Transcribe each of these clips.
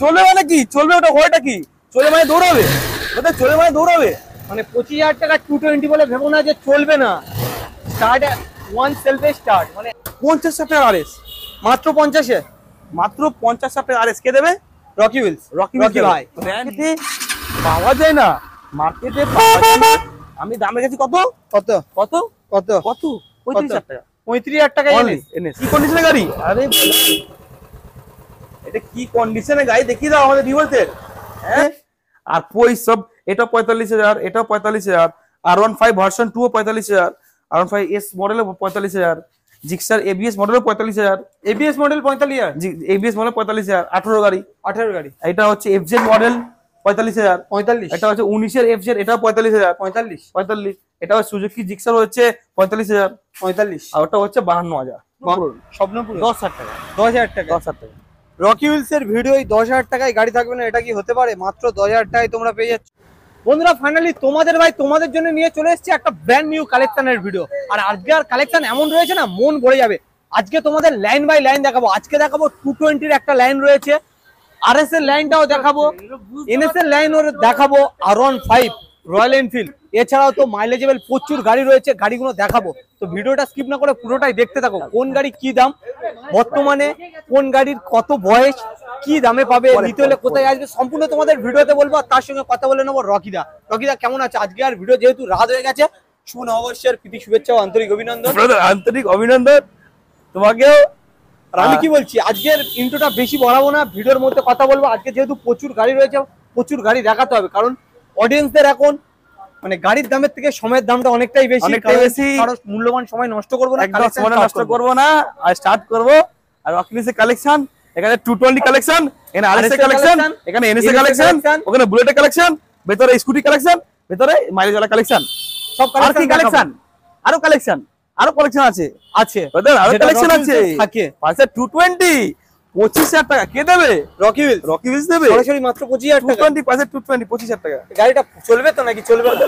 চলবে মানে কি চলবে, ওটা ওটা কি চলে মানে দৌড়াবে, ওটা চলে মানে দৌড়াবে। মানে 25,000 টাকা 220 বলে ভেবো না যে চলবে না। স্টার্ট ওয়ান সেলফে স্টার্ট, মানে 50,000 টাকা আরএস, মাত্র 50-এ, মাত্র 50,000 টাকা আরএস। কে দেবে? Rocky Wheels. রকি ভাই মার্কেটে পাওয়া যায় না, মার্কেটে পাওয়া যায় না। আমি দামে গেছি কত কত কত কত কত 35,000 টাকা। 35,000 টাকা এনএস কি কন্ডিশনে গাড়ি? আরে এটা কি কন্ডিশনে গাড়ি দেখিয়ে দাও আমাদের ভিউয়ারদের। হ্যাঁ, আর কই সব, এটা 45,000, এটা 45,000, R15 ভার্সন 2 45,000, R15 এস মডেলে 45,000, জিক্সার এবিএস মডেলে 45,000, এবিএস মডেল 45,000, এবিএস মডেল 45,000, 18 গাড়ি 18 গাড়ি। এটা হচ্ছে এফজেড মডেল 45,000, 45, এটা হচ্ছে 19 এর এফজেড, এটা 45,000, 45, এটা হচ্ছে সুজুকি জিক্সার হচ্ছে 45,000, 45, আর ওটা হচ্ছে 52,000। স্বপ্নপুর 10,000 টাকা, 10,000 টাকা। 10,000 টাকা। রকি হুইলস এর ভিডিও 10,000 টাকায় গাড়ি থাকবে না, এটা কি হতে পারে? মাত্র 10,000 টাকায় তোমরা পেয়ে যাচ্ছ। বন্ধুরা ফাইনালি তোমাদের ভাই তোমাদের জন্য নিয়ে চলে এসেছে একটা ব্র্যান্ড নিউ কালেকশনের ভিডিও। আর আজকে আর কালেকশন এমন রয়েছে না, মন ভরে যাবে। আজকে তোমাদের লাইন বাই লাইন দেখাবো। আজকে দেখাবো 220 এর একটা লাইন রয়েছে, আরএস এর লাইনটাও দেখাবো, এনএস এর লাইন ওর দেখাবো, R15 রয়্যাল এনফিল্ড, এছাড়াও তো মাইলেজেবল প্রচুর গাড়ি রয়েছে, গাড়িগুলো দেখাবো। তো ভিডিওটা স্কিপ না করে পুরোটাই দেখতে থাকো। কোন গাড়ি কি দাম, বর্তমানে কোন গাড়ির কত বয়স, কি দামে পাবে, নিতে হলে কোথায় আসবে, সম্পূর্ণ তোমাদের ভিডিওতে বলবো। আর তার সঙ্গে কথা বলে নেবো রকিদা। রকিদা কেমন আছে? আজকে আর ভিডিও যেহেতু রাত হয়ে গেছে, শুভ নববর্ষের প্রীতি শুভেচ্ছা ও আন্তরিক অভিনন্দন। আন্তরিক অভিনন্দন তোমাকেও। আর আমি কি বলছি, আজকের ইন্ট্রোটা বেশি বাড়াবো না, ভিডিওর মধ্যে কথা বলবো। আজকে যেহেতু প্রচুর গাড়ি রয়েছে, প্রচুর গাড়ি দেখাতে হবে, কারণ অডিয়েন্সদের এখন মানে গাড়ির দামের থেকে সময়ের দামটা অনেকটাই বেশি। কারণ মূল্যবান সময় নষ্ট করবো না, একদম সময় নষ্ট করবো না, আর স্টার্ট করবো। আর রকিলিসের কালেকশন, এখানে 220 কালেকশন, এখানে আরএস এর কালেকশন, এখানে এনএস এর কালেকশন, ওখানে বুলেটের কালেকশন, ভেতরে স্কুটি কালেকশন, ভেতরে মাইলেজ ওয়ালা কালেকশন, সব কালেকশন। আরো কালেকশন, আরো কালেকশন আছে আছে আরো কালেকশন আছে থাকে। পাশে 220 25,000 টাকা। কে দেবে? Rocky Wheels. রকি হুইলস দেবে সরাসরি মাত্র 25,000 টাকা। 220 পাশে 220 25,000 টাকা। গাড়িটা চলবে তো নাকি চলবে না?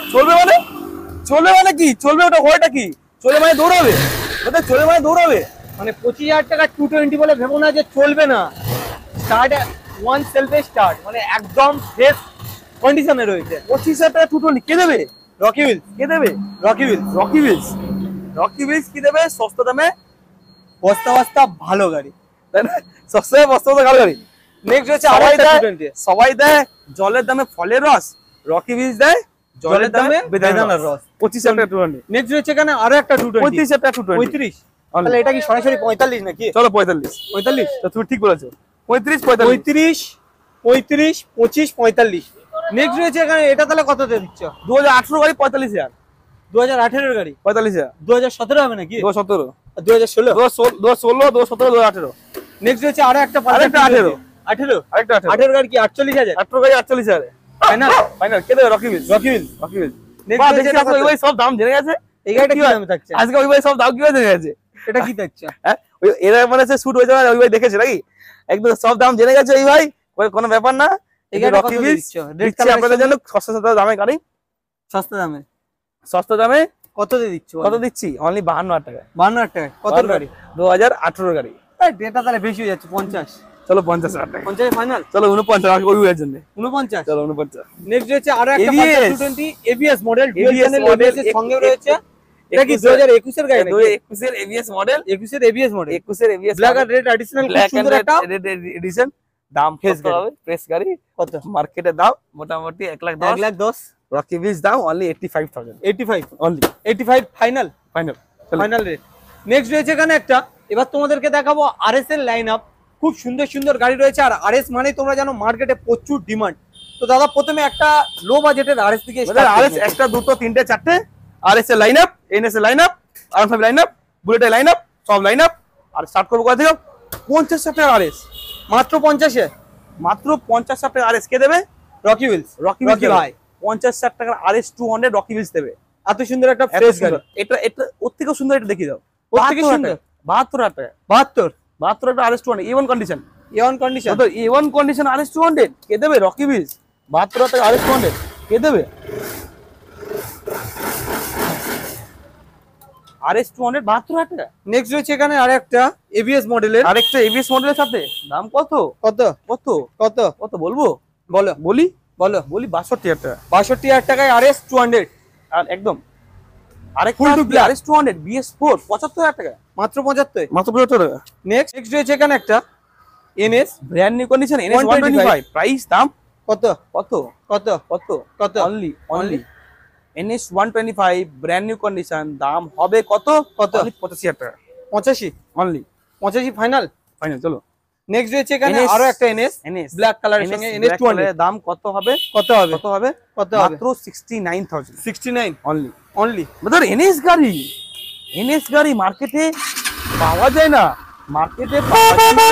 চলবে মানে কি চলবে, ওটা ওটা কি চলে মানে দৌড়াবে, ওটা চলে মানে দৌড়াবে। মানে 25,000 টাকা 220 বলে ভেবো না যে চলবে না। স্টার্ট ওয়ান সেলফে স্টার্ট, মানে একদম ফ্রেশ কন্ডিশনে রয়েছে। 25,000 টাকা 220 কে দেবে? Rocky Wheels. কে দেবে? Rocky Wheels. Rocky Wheels, Rocky Wheels কি দেবে? সস্তা দামে বস্তা বস্তা ভালো গাড়ি, তাই না? সস্তা বস্তা ভালো গাড়ি। নেক্সট হচ্ছে সবাই দেয় জলের দামে ফলের রস, রকি হুইলস দেয় জলের দামে বেদানার রস। 25,000 টাকা 220। নেক্সট হচ্ছে এখানে আরো একটা 220, 35,000 টাকা 220। 35, তাহলে এটা কি সরাসরি 45 নাকি? চলো 45, তো তুমি ঠিক বলেছো। 35 35, 35, 25, 45। নেক্সট রয়েছে এখানে, এটা তাহলে কততে দিচ্ছ? 2018 গাড়ি 45,000, 2018 এর গাড়ি 45,000, 2017 হবে নাকি? 2017, 2016, 2016, 2017, 2018। নেক্সট রয়েছে আরো একটা 18, 18, আরেকটা 18 গাড়ি কি 48,000? 18 গাড়ি 48,000 ফাইনাল, ফাইনাল। কে দেবে? Rocky Wheels. Rocky Wheels. Rocky Wheels. Next রয়েছে এটা ওই ভাই সব দাম জেনে গেছে। এই গাড়িটা কি দামে থাকছে আজকে ওই ভাই সব দাম কি জেনে গেছে। এটা কি থাকছে? হ্যাঁ, ওই এরা মানে শুট হয়ে যাবে, ওই ভাই দেখেছে নাকি? একদম সব দাম জেনে গেছে ওই ভাই, কোনো ব্যাপার না। এই গাড়িটা রকি কত হুইলস দিচ্ছ? দিচ্ছি আপনাদের জন্য সস্তা দামে গাড়ি, সস্তা দামে। সস্তা দামে কত দিয়ে দিচ্ছ? কত দিচ্ছি? অনলি 52,000 টাকা। 52,000 টাকা। কত গাড়ি? 2018 গাড়ি। ডেটা তাহলে বেশি হয়ে যাচ্ছে। 50, চলো 50,000 টাকা। 50 ফাইনাল। চলো 49 ওই ভাইয়ের জন্য 49। চলো 49। নেক্সট রয়েছে আরো একটা ABS 220 ABS model, ABS dual channel model ABS এর সঙ্গে রয়েছে। এটা কি 2021 এর গাড়ি নাকি? 2021 এর এবিএস মডেল, 21 এর এবিএস মডেল, 21 এর এবিএস ব্ল্যাক আর রেড এডিশনাল, খুব ব্ল্যাক সুন্দর একটা রেড এডিশন। দাম ফ্রেশ গাড়ি হবে, ফ্রেশ গাড়ি। কত? মার্কেটের দাম মোটামুটি 1,10,000। 1,10,000। রকি হুইলস দাম only 85,000। 85 only 85 final, final final rate. Next রয়েছে এখানে একটা, এবার তোমাদেরকে দেখাবো আরএস এর লাইন আপ। খুব সুন্দর সুন্দর গাড়ি রয়েছে, আর আরএস মানে তোমরা জানো মার্কেটে প্রচুর ডিমান্ড। তো দাদা প্রথমে একটা লো বাজেটের আরএস থেকে স্টার্ট। আরএস একটা দুটো তিনটে চারটে আরএস এর লাইন আপ, এনএস এর line up, R15 line up, বুলেটের লাইন আপ, সব লাইন আপ। আর স্টার্ট করবো কোথা থেকে? 50,000 টাকা আরএস, মাত্র 50-এ, মাত্র 50,000 টাকা আরএস। কে দেবে? Rocky Wheels. রকি ভাই 50,000 টাকার RS 200 রকি হুইলস দেবে। এত সুন্দর একটা ফ্রেশ গাড়ি। এটা ওর থেকেও সুন্দর, এটা দেখিয়ে দাও। ওর থেকে সুন্দর 72,000 টাকা। 72 একটা RS 200 A1 condition, A1 condition, তো A1 কন্ডিশন RS 200 কে দেবে? Rocky wheels. 72,000 টাকা RS 200 কে দেবে? RS 200 72,000 টাকা। নেক্সট রয়েছে এখানে আরেকটা এবিএস মডেলের, আরেকটা ABS মডেলের সাথে দাম কত কত কত কত কত বলবো? বলো বলি বলো। বলি 62,000 টাকা। 62,000 টাকায় আরএস 200, আর একদম আরেকটা Full to black। RS 200 BS4 75,000 টাকা। মাত্র 75। মাত্র 75 টাকা। নেক্সট রয়েছে এখানে একটা NS brand new condition NS 125 125 price দাম কত কত কত কত কত only NS 125 brand new condition দাম হবে কত কত? 85,000 টাকা 85 অনলি 85 ফাইনাল। ফাইনাল। চলো নেক্সট রয়েছে এখানে NS আরো একটা এনএস NS ব্ল্যাক কালারের সঙ্গে এনএস 200 দাম কত হবে কত হবে কত হবে কত হবে মাত্র 69,000 69 অনলি। অনলি। ব্রাদার NS গাড়ি মার্কেটে পাওয়া যায় না, মার্কেটে পাওয়া যায় না।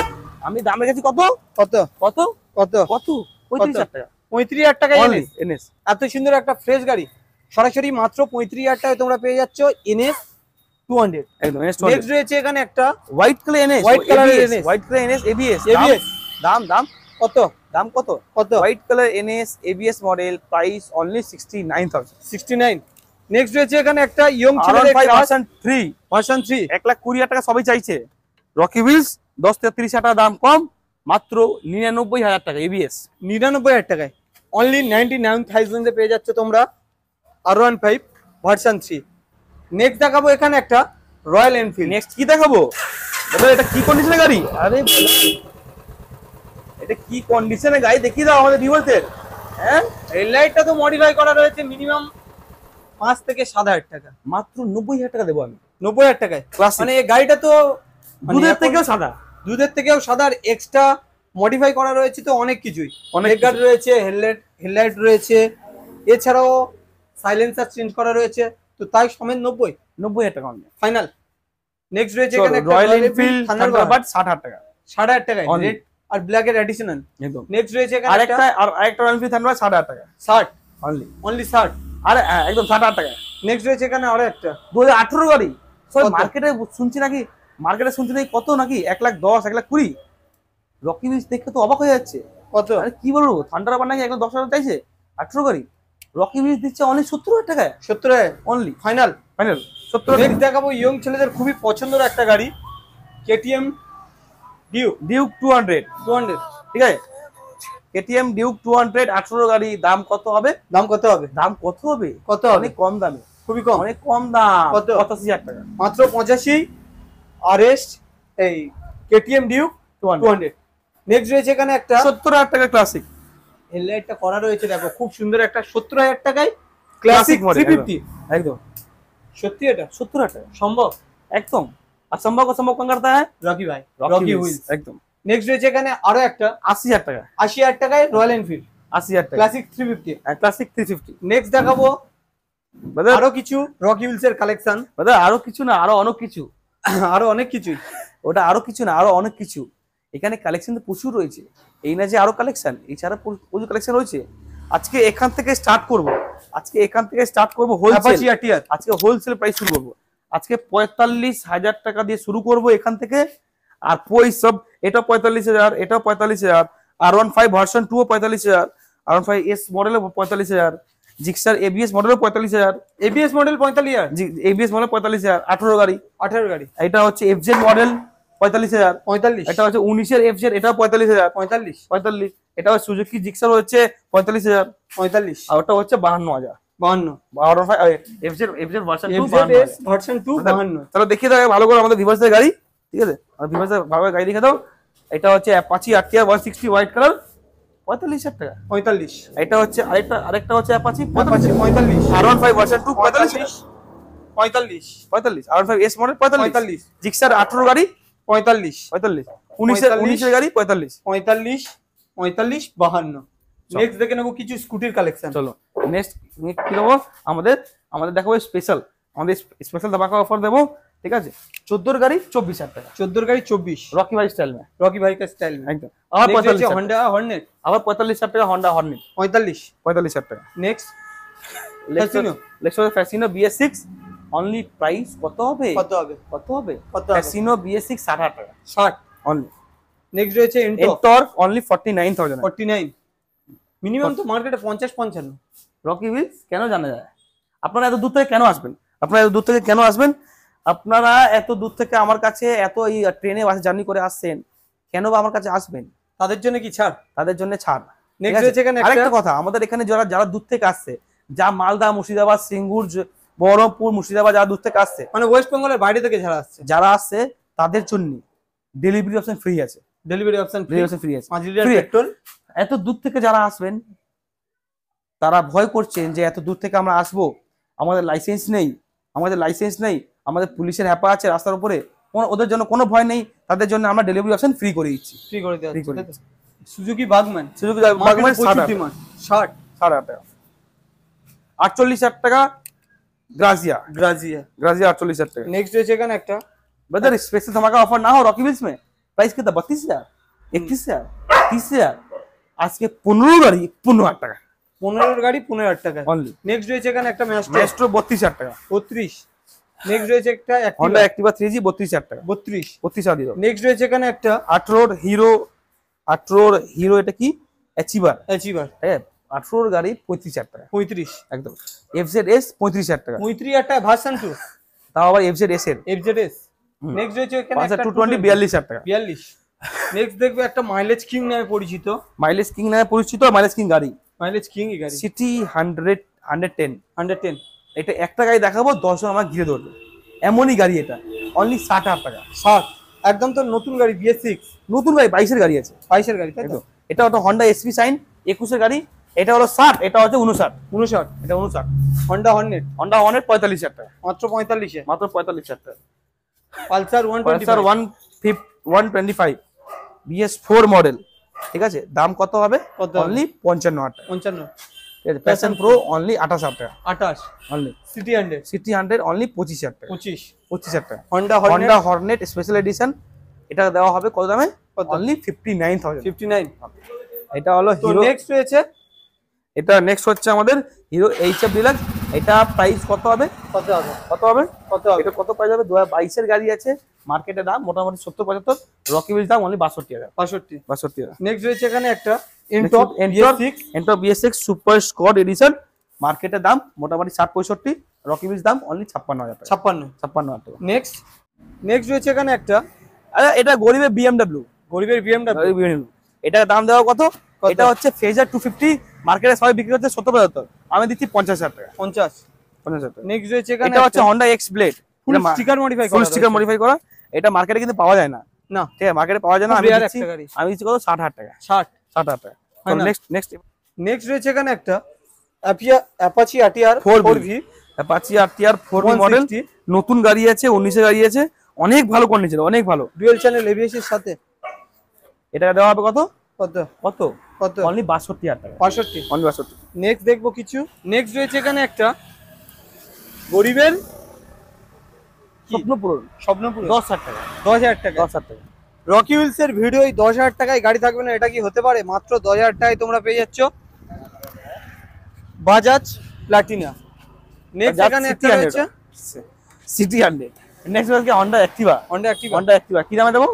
আমি দাম রেখেছি কত কত কত কত কত 35,000 টাকা 35,000 টাকায় অনলি এনএস। NS। এত সুন্দর একটা ফ্রেশ গাড়ি সরাসরি মাত্র 35,000 টাকায় তোমরা পেয়ে যাচ্ছ এনএস 200। একদম NS নেক্সট রয়েছে এখানে একটা white colour NS White color NS। White colour NS ABS ABS। দাম দাম কত দাম কত কত white colour NS ABS model price only 69,000। 69। Next রয়েছে এখানে একটা ইয়ং R15 ছেলেদের ভার্সন 3 ভার্সন 3 1,20,000 টাকা সবাই চাইছে। রকি হুইলস 10-30,000 টাকা দাম কম, মাত্র 99,000 টাকা ABS। 99,000 টাকায় অনলি 99,000 এ পেয়ে যাচ্ছ তোমরা R15 ভার্সন 3। নেক্সট দেখাবো এখানে একটা রয়্যাল এনফিল্ড। নেক্সট কি দেখাবো দাদা? এটা কি কন্ডিশনের গাড়ি? আরে এটা কি কন্ডিশনের গাড়ি দেখিয়ে দাও আমাদের ভিউয়ারদের। হ্যাঁ হেডলাইটটা তো মডিফাই করা রয়েছে মিনিমাম 5 থেকে 7,000 টাকা। মাত্র 90,000 টাকা দেবো আমি 90,000 টাকায় Classic। মানে এই গাড়িটা তো দুধের এখন থেকেও সাদা। দুধের থেকেও সাদা, আর এক্সট্রা মডিফাই করা রয়েছে তো অনেক কিছুই। অনেক অনেক গার্ড রয়েছে, হেডলাইট রয়েছে, এছাড়াও সাইলেন্সার চেঞ্জ করা রয়েছে, তো তাই সমেত 90,000 টাকা অনলি ফাইনাল। নেক্সট রয়েছে এখানে একটা রয়্যাল এনফিল্ড থান্ডারবার্ড 60,000 টাকা 7,500 টাকায় Only। রেড আর ব্ল্যাক এর অ্যাডিশনাল। একদম। নেক্সট রয়েছে এখানে আরেকটা রয়্যাল এনফিল্ড থান্ডারবার্ড 60,000 টাকা 60 অনলি। অনলি 60। আরে একদম 60,000 টাকা। নেক্সট রয়েছে এখানে আরো একটা 2018 গাড়ি। সব কত? মার্কেটে শুনছি নাকি কত নাকি 1,10,000 1,20,000। রকি হুইলস দেখে তো অবাক হয়ে যাচ্ছে। কত আরে কি বলবো, থান্ডারবার্ড নাকি 1,10,000 চাইছে 18 গাড়ি। রকি হুইলস দিচ্ছে অনলি 70,000 টাকায় 70 অনলি ফাইনাল। ফাইনাল 70,000 নেক্সট দেখাবো ইয়ং ছেলেদের খুবই পছন্দের একটা গাড়ি কেটিএম ডিউক 200 ঠিক আছে। কেটিএম ডিউক 200 18 গাড়ি দাম কত হবে? দাম কত হবে দাম কত হবে? কত হবে অনেক কম দামে, খুবই কম অনেক কম দাম। কত? 85,000 টাকা মাত্র 85 আরএস এই কেটিএম ডিউক 200। নেক্সট রয়েছে এখানে একটা 70,000 টাকা ক্লাসিক। হেডলাইটটা করা রয়েছে দেখো খুব সুন্দর একটা 70,000 টাকায় ক্লাসিক 350। একদম সত্যি এটা 70,000 টাকা সম্ভব? একদম। असंभव को संभव कौन करता है? রকি ভাই रॉकी হুইলস। एकदम। নেক্সট রয়েছে এখানে আরো একটা 80,000 টাকা 80,000 টাকায় রয়্যাল এনফিল্ড 80,000 টাকা ক্লাসিক 350। ক্লাসিক 350। নেক্সট দেখাবো ব্রাদার আরো কিছু রকি হুইলস এর কালেকশন, ব্রাদার আরো কিছু না, আরো অনেক কিছু। আরো অনেক কিছুই। ওটা আরো কিছু না, আরো অনেক কিছু। এখানে কালেকশন তো প্রচুর রয়েছে, এই না যে আরো কালেকশন, এছাড়া প্রচুর কালেকশন রয়েছে। আজকে এখান থেকে স্টার্ট করব, হোলসেল। আজকে হোলসেল প্রাইস শুরু করব। আজকে 45,000 টাকা দিয়ে শুরু করব এখান থেকে। আর পই সব এটা 45,000, এটাও 45,000, R15 ভার্সন 2 ও 45,000, R15 S মডেলে 45,000, জিক্সার ABS মডেলে 45,000, এবিএস মডেল 45,000, ABS মডেল 45,000 18 গাড়ি। 18 গাড়ি এটা হচ্ছে FZ মডেল 45,000, 45, এটা হচ্ছে 19 এর FZ, এটাও 45,000 45, 45। এটা হচ্ছে সুজুকি জিক্সার হচ্ছে 45,000, 45, আর ওটা হচ্ছে 52,000। 52, FZ ভার্সন 2 FZS ভার্সন 2 52। তাহলে দেখিয়ে দাও ভালো করে আমাদের ভিভার্সের গাড়ি, ঠিক আছে? আর ভিভার্সের ভালো করে গাড়ি দেখে দাও। এটা হচ্ছে অ্যাপাচি আরটিআর 160 হোয়াইট কালার 45,000 টাকা। 45, এটা হচ্ছে আরেকটা হচ্ছে Apache 45, 45, R15 version 2 45,000, 45, 45 R15 S model 45, Gixxer 18 গাড়ি 45, 45, 19 এর গাড়ি 45। 45, 45, 52। নেক্সট দেখে নেবো কিছু স্কুটির কালেকশন। চলো নেক্সট কি দেবো? আমাদের দেখাবো স্পেশাল, আমাদের স্পেশাল ধামাকা অফার দেবো, ঠিক আছে? 14 গাড়ি 24,000 টাকা, 14 গাড়ি 24, রকি ভাই স্টাইল में রকি ভাই का স্টাইল में। একদম। আবার 45,000 হন্ডা হর্নেট আবার 45,000 টাকা, হন্ডা হর্নেট 45, 45,000 টাকা। Next Lexus Fascino BS6 only price কত হবে? কত হবে? কত হবে? কত হবে? ফ্যাসিনো BS6 60,000 টাকা 60 অনলি। নেক্সট রয়েছে এন্টর্ক অনলি 49,000। 49, মিনিমাম তো মার্কেটে 50-55। রকি হুইলস কেন জানা যায়? আপনারা এত দূর থেকে কেন আসবেন? আপনারা এত দূর থেকে আমার কাছে এত এই ট্রেনে বাসে জার্নি করে আসছেন, কেন বা আমার কাছে আসবেন? তাদের জন্য কি ছাড়? তাদের জন্য ছাড়। নেক্সট রয়েছে এখানে আরেকটা কথা, আমাদের এখানে যারা যারা দূর থেকে আসছে, যা মালদা, মুর্শিদাবাদ, সিঙ্গুর, বহরমপুর, মুর্শিদাবাদ যারা দূর থেকে আসছে, মানে ওয়েস্ট বেঙ্গলের বাইরে থেকে যারা আসছে, তাদের জন্য ডেলিভারি অপশন ফ্রি আছে। ডেলিভারি অপশন ফ্রি আছে। 5 লিটার পেট্রোল। এত দূর থেকে যারা আসবেন তারা ভয় করছেন যে এত দূর থেকে আমরা আসবো, আমাদের লাইসেন্স নেই, আমাদের পুলিশের হ্যাপা আছে রাস্তার উপরে, ওদের জন্য কোনো ভয় নেই, তাদের জন্য আমরা ডেলিভারি অপশন ফ্রি করে দিচ্ছি। সুজুকি বাগম্যান 60 টাকা, 48,000 টাকা ग्राजिया 48,000 টাকা। नेक्स्ट রয়েছে এখানে একটা ब्रदर स्पेशल धमाका ऑफर ना हो रॉकी व्हील्स में, प्राइस कितना 32,000, 31,000, 30,000, আজকে 15 গাড়ি 15,000 টাকা, 15 গাড়ি 15,000 টাকা অনলি। নেক্সট রয়েছে এখানে একটা ম্যাস্ট্রো 32,000 টাকা 32। নেক্সট রয়েছে একটা Honda Activa 3G 32,000 টাকা 32,000 দিও। নেক্সট রয়েছে এখানে একটা 18 হিরো এটা কি অ্যাচিভার, হ্যাঁ 18 গাড়ি 35,000 টাকা 35 একদম। FZS 35,000 টাকা 35,000 টাকা ভার্সন 2, তাও আবার FZS এর। নেক্সট রয়েছে এখানে একটা 220 42,000 টাকা 42। নেক্সট দেখবে একটা মাইলেজ কিং নামে পরিচিত, মাইলেজ কিং গাড়ি, মাইলেজ কিং গাড়ি সিটি 110 এটা একটা গাড়ি দেখাবো 10 জন আমার ঘিরে ধরবে, এমনই গাড়ি এটা, অনলি 60,000 টাকা 60 একদম তো নতুন গাড়ি BS6 নতুন গাড়ি 22 এর গাড়ি আছে, 22 এর গাড়ি তাই তো। এটা হলো Honda SP Shine 21 এর গাড়ি, এটা হলো 60, এটা হচ্ছে 59, এটা 59। Honda Hornet 45,000 টাকা মাত্র 45 এ, মাত্র 45,000 টাকা। পালসার 125 BS4 মডেল, ঠিক আছে, দাম কত হবে? অনলি 55,000 টাকা 55। প্যাশন প্রো অনলি 28,000 টাকা 28। অনলি। সিটি 100 অনলি 25,000 টাকা 25,000 টাকা। Honda Hornet স্পেশাল এডিশন, এটা দেওয়া হবে কত দামে? অনলি 59,000। এটা হলো হিরো। নেক্সট রয়েছে এটা নেক্সট হচ্ছে আমাদের হিরো HF ডিলাক্স, এটা প্রাইস কত হবে? এটা কত প্রাইস হবে? 2022 এর গাড়ি আছে, মার্কেটে দাম মোটামুটি 70-75, রকি হুইলস দাম অনলি 62 টাকা 62 টাকা। নেক্সট রয়েছে এখানে একটা এন্টপ BS6 সুপার স্কোয়াড এডিশন, মার্কেটের দাম মোটামুটি 60-65, রকি হুইলস দাম অনলি 56,000 টাকা 56,000 টাকা। নেক্সট রয়েছে এখানে একটা, এটা গরিবের BMW, এটার দাম দেওয়া কত? এটা হচ্ছে ফেজার 250, মার্কেটে সবাই বিক্রি হচ্ছে 70-75, আমি দিচ্ছি 50,000 টাকা 50,000 টাকা। নেক্সট রয়েছে এখানে এটা হচ্ছে Honda X Blade, ফুল স্টিকার মডিফাই করা, এটা মার্কেটে কিন্তু পাওয়া যায় না, ঠিক আছে, মার্কেটে পাওয়া যায় না, আমি দিচ্ছি কত? 60,000 টাকা 60,000 টাকা। নেক্সট রয়েছে এখানে একটা Apache RTR 4V, Apache RTR 4V model, নতুন গাড়ি আছে, 19 এর গাড়ি আছে, অনেক ভালো কন্ডিশন, অনেক ভালো, ডুয়াল চ্যানেল ABS এর সাথে। এটা দেওয়া হবে কত? অনলি 62,000 টাকা 65 অনলি 62। নেক্সট দেখবো কিছু। নেক্সট রয়েছে এখানে একটা গরিবের স্বপ্নপুরন 10,000 টাকা 10,000 টাকা। রকি হুইলস এর ভিডিও 10,000 টাকায় গাড়ি থাকবে না, এটা কি হতে পারে? মাত্র 10,000 টাকায় তোমরা পেয়ে যাচ্ছ বাজাজ প্লাটিনা। নেক্সট এখানে একটা রয়েছে সিটি 100। নেক্সট হচ্ছে Honda Activa কি দামে দেবো?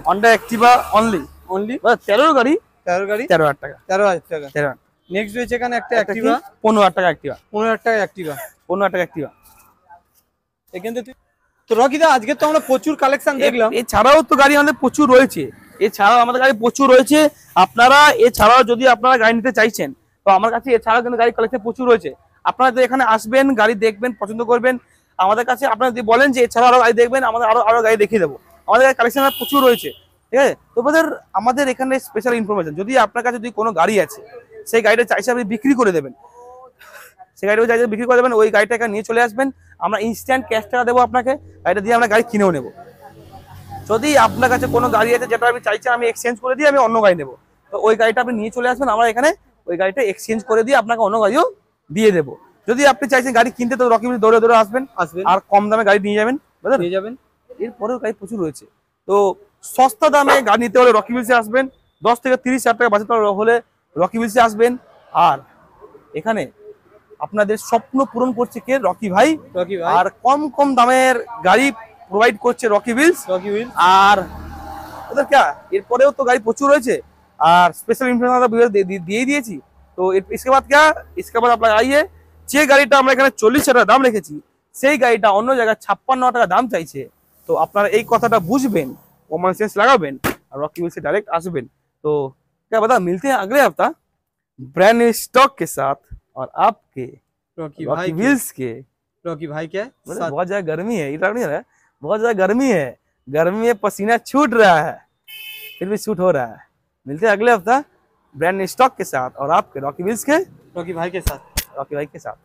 Honda Activa অনলি 13 গাড়ি 13,000 টাকা 13,000 টাকা। 13,000। নেক্সট রয়েছে এখানে একটা অ্যাক্টিভা 15,000 টাকা Activa 15,000 টাকা অ্যাক্টিভা 15,000 টাকা Activa। এখান থেকে তো রকিদা আজকে তো আমরা প্রচুর কালেকশন দেখলাম, এছাড়াও তো গাড়ি আমাদের প্রচুর রয়েছে, আপনারা এছাড়াও যদি আপনারা গাড়ি নিতে চাইছেন তো আমার কাছে এছাড়াও কিন্তু গাড়ি কালেকশন প্রচুর রয়েছে। আপনারা তো এখানে আসবেন, গাড়ি দেখবেন, পছন্দ করবেন, আমাদের কাছে আপনারা যদি বলেন যে এছাড়াও আরো গাড়ি দেখবেন, আমাদের আরো গাড়ি দেখিয়ে দেবো, আমাদের কালেকশন প্রচুর রয়েছে, ঠিক আছে। তো আমাদের এখানে স্পেশাল ইনফরমেশন, যদি আপনার কাছে যদি কোনো গাড়ি আছে, সেই গাড়িটা চাইছে আপনি বিক্রি করে দেবেন, ওই গাড়িটাকে নিয়ে চলে আসবেন, আমরা ইনস্ট্যান্ট ক্যাশ টাকা দেবো আপনাকে, গাড়িটা দিয়ে আমরা গাড়ি কিনেও নেবো। যদি আপনার কাছে কোনো গাড়ি আছে যেটা আপনি চাইছেন আমি এক্সচেঞ্জ করে দিয়ে আমি অন্য গাড়ি নেবো, তো ওই গাড়িটা আপনি নিয়ে চলে আসবেন, আমরা এখানে ওই গাড়িটা এক্সচেঞ্জ করে দিয়ে আপনাকে অন্য গাড়িও দিয়ে দেবো। যদি আপনি চাইছেন গাড়ি কিনতে, তো রকি হুইলস দৌড়ে আসবেন, আর কম দামে গাড়ি নিয়ে যাবেন, এরপরেও গাড়ি প্রচুর রয়েছে। তো সস্তা দামে গাড়ি নিতে হলে রকি হুইলসে আসবেন, 10 থেকে 30,000 টাকা বাজেট হলে রকি হুইলসে আসবেন। আর এখানে আপনাদের স্বপ্ন পূরণ করছে কে? রকি ভাই। আর কম দামের গাড়ি প্রোভাইড করছে রকি হুইলস। আর ওদের এরপরেও তো গাড়ি প্রচুর রয়েছে, আর স্পেশাল ইনফরমেশন দিয়ে দিয়েছি। तो इसके बाद क्या, इसके बाद आप लगाइए, যে গাড়িটা আমরা এখানে 40,000 টাকা দাম রেখেছি, সেই গাড়িটা অন্য জায়গায় 56 টাকা দাম চাইছে, তো আপনারা এই কথাটা বুঝবেন, कॉमन सेंस लगाবেন और रॉकी व्हील्स से डायरेक्ट आसबेन। तो क्या पता मिलते हैं अगले हफ्ता ब्रांड न्यू स्टॉक के साथ और आपके रॉकी रॉकी व्हील्स के। रॉकी भाई क्या बहुत ज्यादा गर्मी है, इधर नहीं है, बहुत ज्यादा गर्मी है, गर्मी में पसीना छूट रहा है, फिर भी शूट हो रहा है। मिलते हैं अगले हफ्ता ब्रांड न्यू स्टॉक के साथ और आपके रॉकी व्हील्स के रॉकी भाई के साथ। रॉकी भाई के साथ।